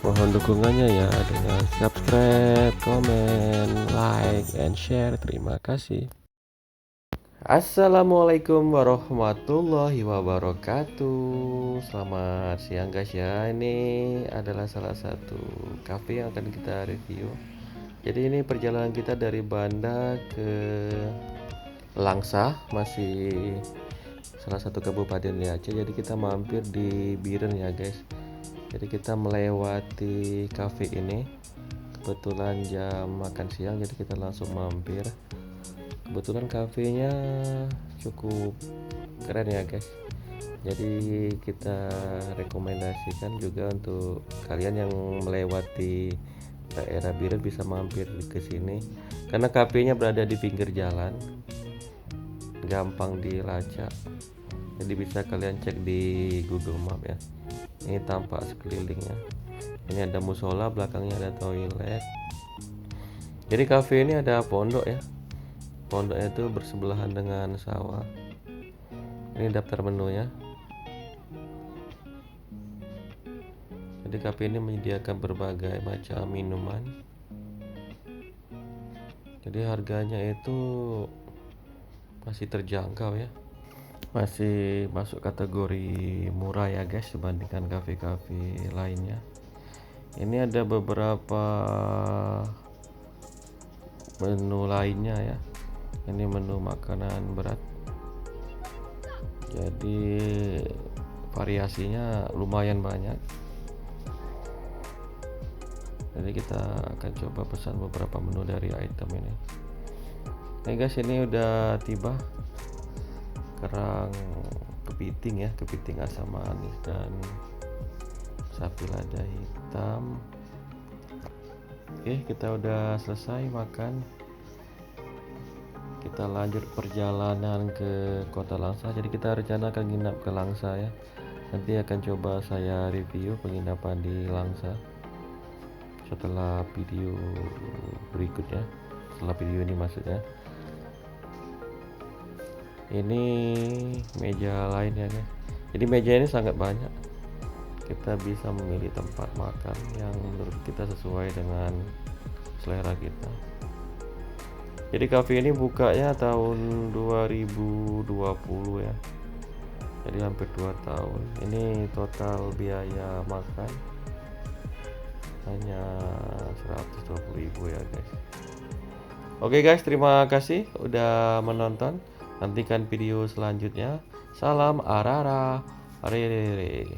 Mohon dukungannya ya dengan subscribe, komen, like, and share. Terima kasih. Assalamualaikum warahmatullahi wabarakatuh. Selamat siang guys ya. Ini adalah salah satu cafe yang akan kita review. Jadi ini perjalanan kita dari Banda ke Langsa, masih salah satu kabupaten di Aceh. Jadi kita mampir di Biren ya guys. Jadi kita melewati cafe ini, kebetulan jam makan siang, jadi kita langsung mampir. Kebetulan kafenya cukup keren ya guys, jadi kita rekomendasikan juga untuk kalian yang melewati daerah Biren bisa mampir ke sini, karena kafenya berada di pinggir jalan, gampang dilacak. Jadi bisa kalian cek di Google Map ya. Ini tampak sekelilingnya. Ini ada musola, belakangnya ada toilet. Jadi cafe ini ada pondok ya. Pondoknya itu bersebelahan dengan sawah. Ini daftar menunya. Jadi cafe ini menyediakan berbagai macam minuman. Jadi harganya itu masih terjangkau ya. Masih masuk kategori murah ya guys dibandingkan kafe-kafe lainnya. Ini ada beberapa menu lainnya ya. Ini menu makanan berat. Jadi variasinya lumayan banyak. Jadi kita akan coba pesan beberapa menu dari item ini. Nih guys, ini udah tiba kerang kepiting ya, kepiting asam manis dan sapi lada hitam. Oke, kita udah selesai makan. Kita lanjut perjalanan ke kota Langsa. Jadi kita rencana akan nginap ke Langsa ya. Nanti akan coba saya review penginapan di Langsa setelah video berikutnya, setelah video ini maksudnya. Ini meja lainnya ya. Jadi meja ini sangat banyak. Kita bisa memilih tempat makan yang menurut kita sesuai dengan selera kita. Jadi cafe ini bukanya tahun 2020 ya. Jadi hampir 2 tahun. Ini total biaya makan hanya 120.000 ya guys. Oke guys, terima kasih udah menonton. Nantikan video selanjutnya. Salam Arara. Arere.